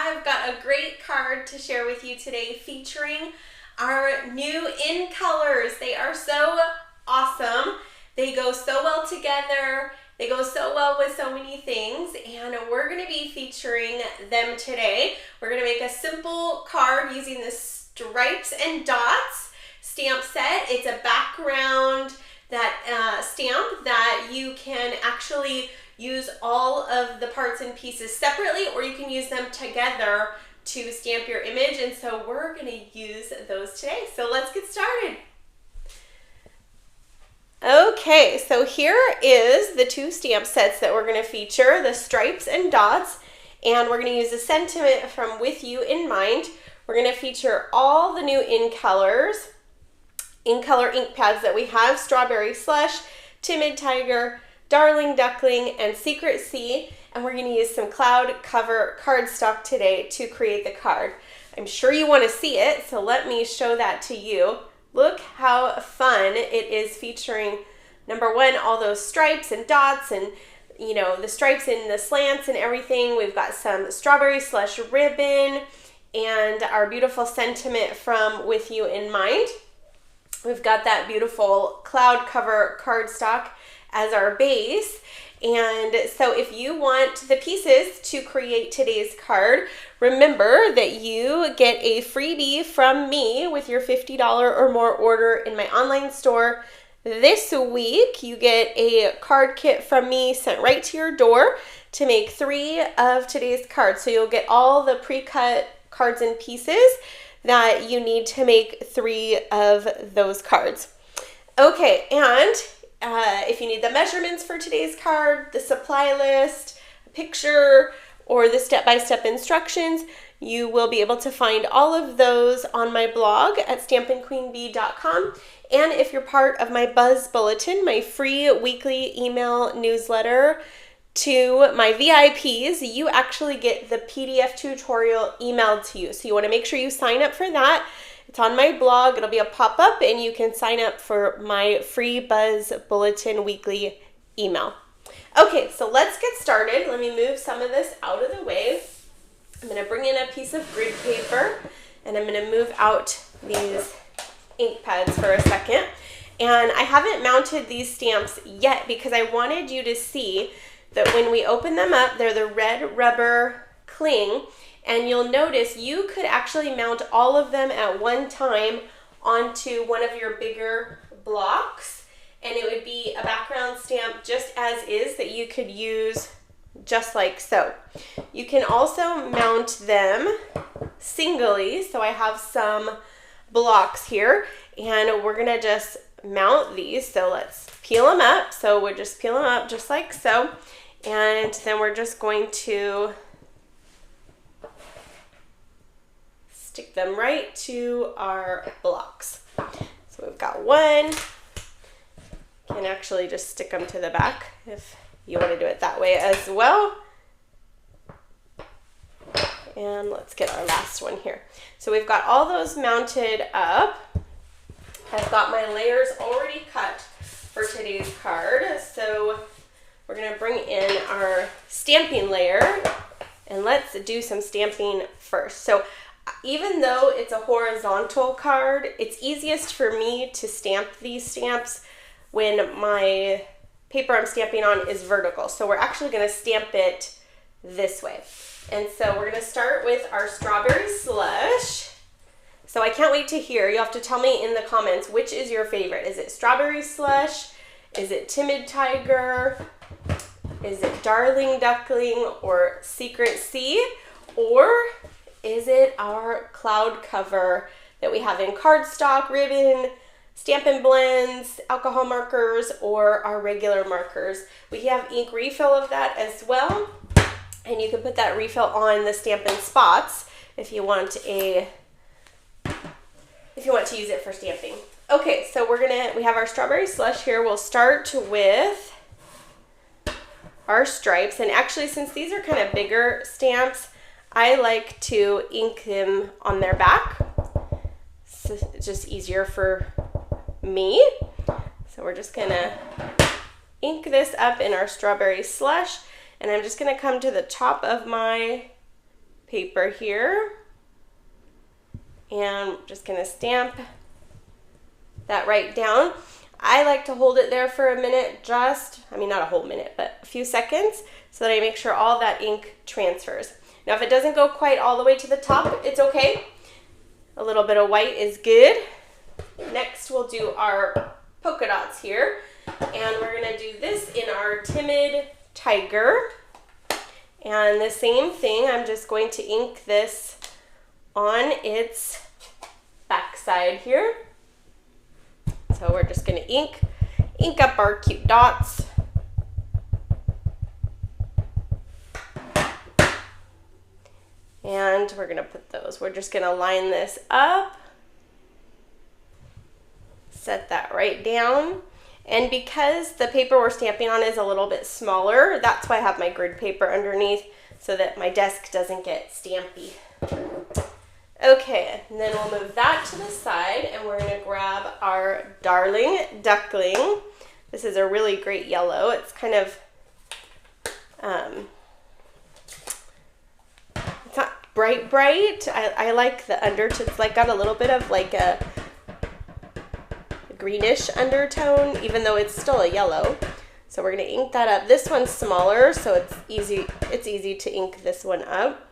I've got a great card to share with you today featuring our new in colors. They are so awesome. They go so well together. They go so well with so many things, and we're going to be featuring them today. We're going to make a simple card using the stripes and dots stamp set. It's a background stamp that you can actually use all of the parts and pieces separately, or you can use them together to stamp your image, and so we're going to use those today. So let's get started. Okay, so here is the two stamp sets that we're going to feature, the stripes and dots, and we're going to use the sentiment from With You in Mind. We're going to feature all the new in color ink pads that we have: Strawberry Slush, Timid Tiger, Darling Duckling, and Secret Sea, and we're going to use some cloud cover cardstock today to create the card. I'm sure you want to see it, so let me show that to you. Look how fun it is featuring, number one, all those stripes and dots and, you know, the stripes and the slants and everything. We've got some Strawberry Slush ribbon and our beautiful sentiment from With You in Mind. We've got that beautiful cloud cover cardstock as our base. And so if you want the pieces to create today's card, remember that you get a freebie from me with your $50 or more order in my online store. This week, you get a card kit from me sent right to your door to make 3 of today's cards. So you'll get all the pre-cut cards and pieces that you need to make 3 of those cards. Okay, and if you need the measurements for today's card, the supply list, a picture, or the step-by-step instructions, you will be able to find all of those on my blog at stampinqueenbee.com. And if you're part of my Buzz Bulletin, my free weekly email newsletter to my VIPs, you actually get the PDF tutorial emailed to you. So you want to make sure you sign up for that. It's on my blog. It'll be a pop-up, and you can sign up for my free Buzz Bulletin weekly email. Okay, so let's get started. Let me move some of this out of the way. I'm going to bring in a piece of grid paper, and I'm going to move out these ink pads for a second. And I haven't mounted these stamps yet because I wanted you to see that when we open them up, they're the red rubber cling. And you'll notice you could actually mount all of them at one time onto one of your bigger blocks, and it would be a background stamp just as is that you could use just like so. You can also mount them singly, so I have some blocks here, and we're gonna just mount these. So let's peel them up. So we'll just peel them up just like so, and then we're just going to stick them right to our blocks. So we've got one. You can actually just stick them to the back if you want to do it that way as well. And let's get our last one here. So we've got all those mounted up. I've got my layers already cut for today's card. So we're going to bring in our stamping layer, and let's do some stamping first. So even though it's a horizontal card, it's easiest for me to stamp these stamps when my paper I'm stamping on is vertical. So we're actually going to stamp it this way. And so we're going to start with our Strawberry Slush. So I can't wait to hear. You have to tell me in the comments, which is your favorite? Is it Strawberry Slush? Is it Timid Tiger? Is it Darling Duckling or Secret Sea? Or is it our cloud cover that we have in cardstock, ribbon, Stampin' Blends, alcohol markers, or our regular markers? We have ink refill of that as well, and you can put that refill on the Stampin' Spots if you want to use it for stamping. Okay, so we have our Strawberry Slush here. We'll start with our stripes, and actually, since these are kind of bigger stamps, I like to ink them on their back. It's just easier for me. So we're just gonna ink this up in our Strawberry Slush, and I'm just gonna come to the top of my paper here. And I'm just gonna stamp that right down. I like to hold it there for a minute, not a whole minute, but a few seconds, so that I make sure all that ink transfers. Now, if it doesn't go quite all the way to the top, it's okay. A little bit of white is good. Next, we'll do our polka dots here, and we're gonna do this in our Timid Tiger. And the same thing, I'm just going to ink this on its backside here. So we're just gonna ink up our cute dots. And we're gonna put those, we're just gonna line this up, set that right down. And because the paper we're stamping on is a little bit smaller, that's why I have my grid paper underneath, so that my desk doesn't get stampy. Okay, and then we'll move that to the side, and we're gonna grab our Darling Duckling. This is a really great yellow. It's kind of, it's not bright. I like the undertone. It's like got a little bit of like a greenish undertone, even though it's still a yellow. So we're gonna ink that up. This one's smaller, so it's easy to ink this one up.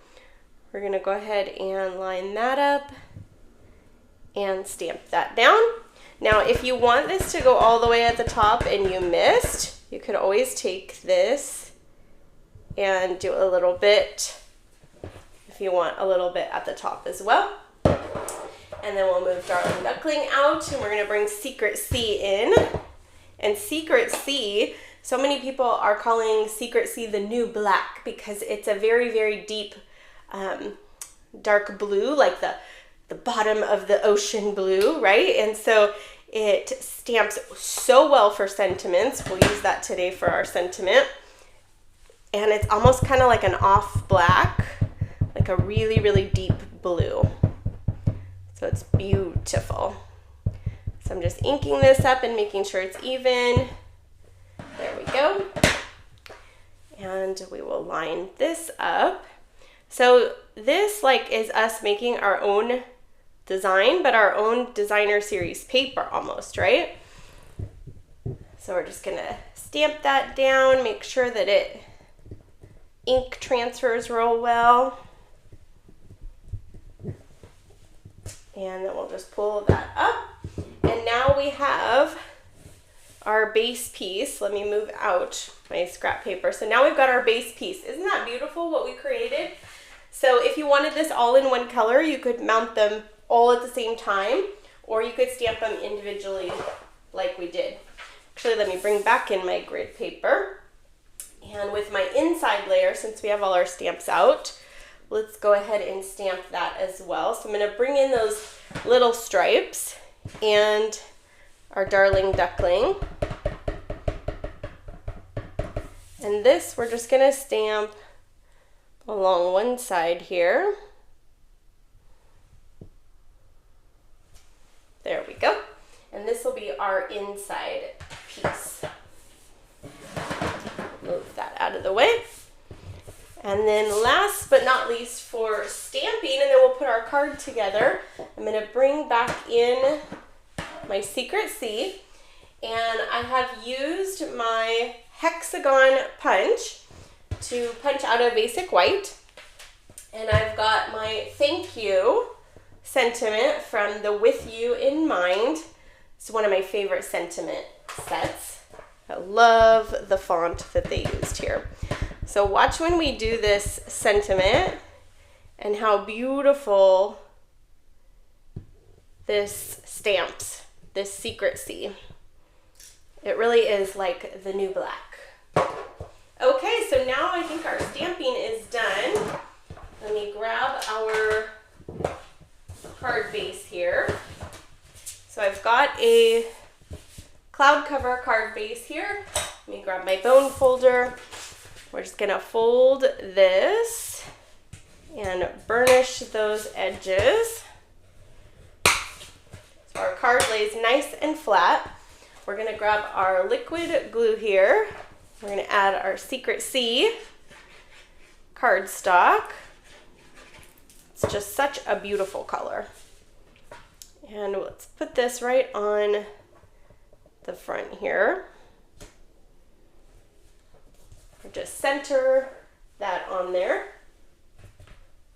We're gonna go ahead and line that up and stamp that down. Now, if you want this to go all the way at the top and you missed, you could always take this and do a little bit, if you want a little bit at the top as well. And then we'll move Darling Duckling out, and we're gonna bring Secret C in. And Secret C, so many people are calling Secret C the new black, because it's a very, very deep dark blue, like the bottom of the ocean blue, right? And so it stamps so well for sentiments. We'll use that today for our sentiment. And it's almost kind of like an off black, like a really, really deep blue. So it's beautiful. So I'm just inking this up and making sure it's even. There we go. And we will line this up. So this is us making our own design, but our own designer series paper almost, right? So we're just gonna stamp that down, make sure that ink transfers real well. And then we'll just pull that up. And now we have our base piece. Let me move out my scrap paper. So now we've got our base piece. Isn't that beautiful what we created? So if you wanted this all in one color, you could mount them all at the same time, or you could stamp them individually like we did. Actually, let me bring back in my grid paper. And with my inside layer, since we have all our stamps out, let's go ahead and stamp that as well. So I'm gonna bring in those little stripes and our Darling Duckling. And this, we're just gonna stamp along one side here. There we go. And this will be our inside piece. Move that out of the way. And then last but not least for stamping, and then we'll put our card together, I'm gonna bring back in my Secret C, and I have used my hexagon punch to punch out a basic white. And I've got my thank you sentiment from the With You in Mind. It's one of my favorite sentiment sets. I love the font that they used here. So watch when we do this sentiment and how beautiful this stamps, this Secret C. It really is like the new black. Okay, so now I think our stamping is done. Let me grab our card base here. So I've got a cloud cover card base here. Let me grab my bone folder. We're just gonna fold this and burnish those edges. So our card lays nice and flat. We're gonna grab our liquid glue here. We're gonna add our Secret C cardstock. It's just such a beautiful color. And let's put this right on the front here. Just center that on there.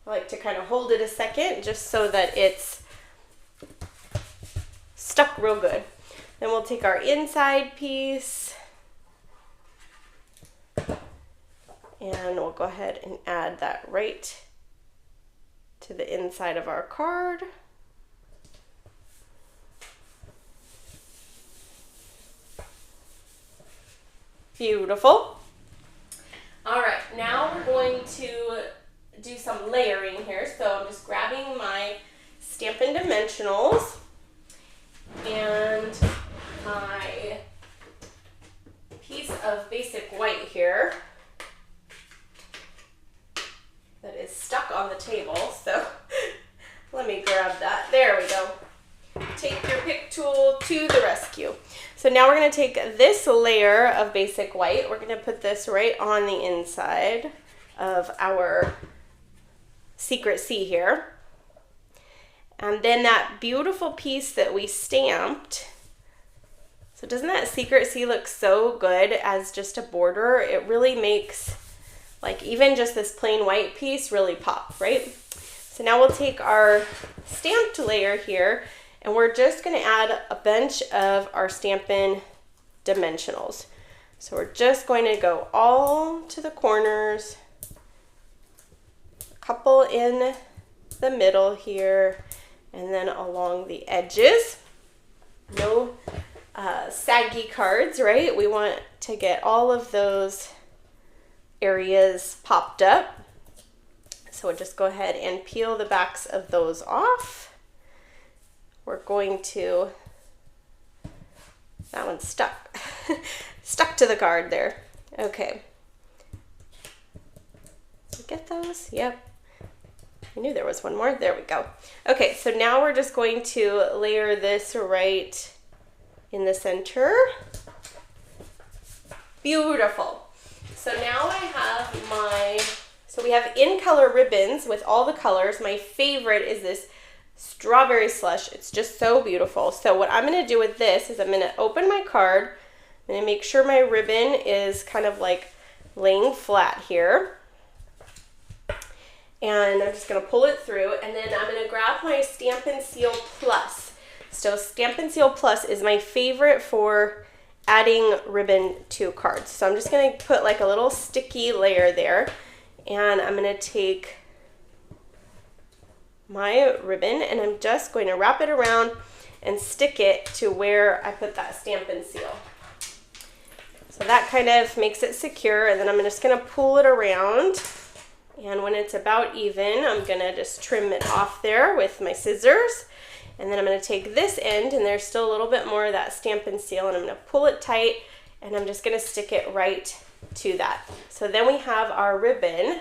I like to kind of hold it a second just so that it's stuck real good. Then we'll take our inside piece and we'll go ahead and add that right to the inside of our card. Beautiful. All right, now we're going to do some layering here. So I'm just grabbing my Stampin' Dimensionals and my piece of basic white here that is stuck on the table. So let me grab that. There we go. Take your pick tool to the rescue. So now we're going to take this layer of basic white. We're going to put this right on the inside of our secret C here. And then that beautiful piece that we stamped. So doesn't that secret C look so good as just a border? It really makes like even just this plain white piece really pop, right? So now we'll take our stamped layer here and we're just going to add a bunch of our Stampin' Dimensionals. So we're just going to go all to the corners, a couple in the middle here, and then along the edges. No saggy cards, right? We want to get all of those areas popped up. So we'll just go ahead and peel the backs of those off. We're going to, that one's stuck, stuck to the card there. Okay. Did we get those? Yep. I knew there was one more. There we go. Okay, so now we're just going to layer this right in the center. Beautiful. So now I have my, so we have in color ribbons with all the colors. My favorite is this Strawberry Slush. It's just so beautiful. So what I'm going to do with this is I'm going to open my card. I'm going to make sure my ribbon is kind of like laying flat here. And I'm just going to pull it through, and then I'm going to grab my Stampin' Seal Plus. So Stampin' Seal Plus is my favorite for adding ribbon to cards. So I'm just going to put like a little sticky layer there, and I'm going to take my ribbon and I'm just going to wrap it around and stick it to where I put that Stampin' Seal. So that kind of makes it secure, and then I'm just going to pull it around, and when it's about even, I'm going to just trim it off there with my scissors, and then I'm going to take this end, and there's still a little bit more of that Stampin' Seal, and I'm going to pull it tight, and I'm just going to stick it right to that. So then we have our ribbon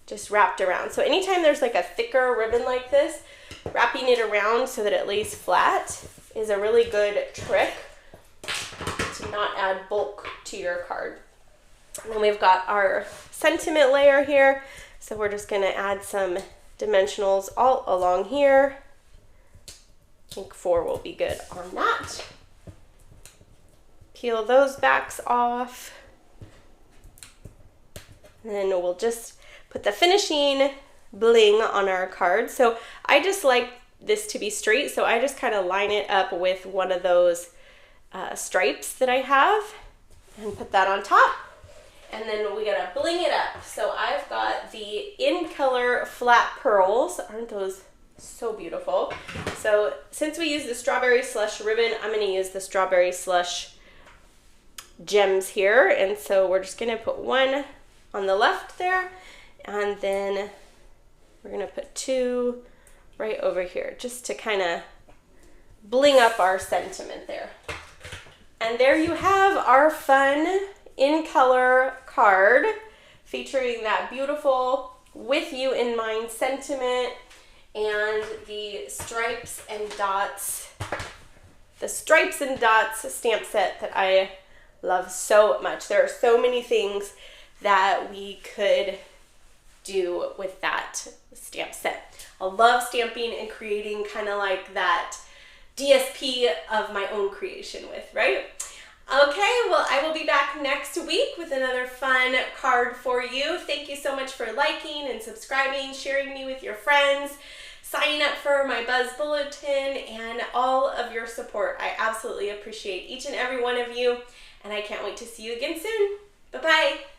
just wrapped around. So anytime there's like a thicker ribbon like this, wrapping it around so that it lays flat is a really good trick to not add bulk to your card. And then we've got our sentiment layer here. So we're just going to add some dimensionals all along here. I think 4 will be good on that. Peel those backs off. And then we'll just put the finishing bling on our card. So I just like this to be straight, so I just kind of line it up with one of those stripes that I have and put that on top. And then we gotta bling it up. So I've got the in color flat pearls. Aren't those so beautiful? So since we use the Strawberry Slush ribbon, I'm gonna use the Strawberry Slush gems here. And so we're just gonna put one on the left there, and then we're gonna put 2 right over here just to kind of bling up our sentiment there. And there you have our fun in color card featuring that beautiful with you in mind sentiment and the stripes and dots stamp set that I love so much. There are so many things that we could do with that stamp set. I love stamping and creating kind of like that DSP of my own creation with, right? Okay, well, I will be back next week with another fun card for you. Thank you so much for liking and subscribing, sharing me with your friends, signing up for my Buzz Bulletin, and all of your support. I absolutely appreciate each and every one of you, and I can't wait to see you again soon. Bye-bye.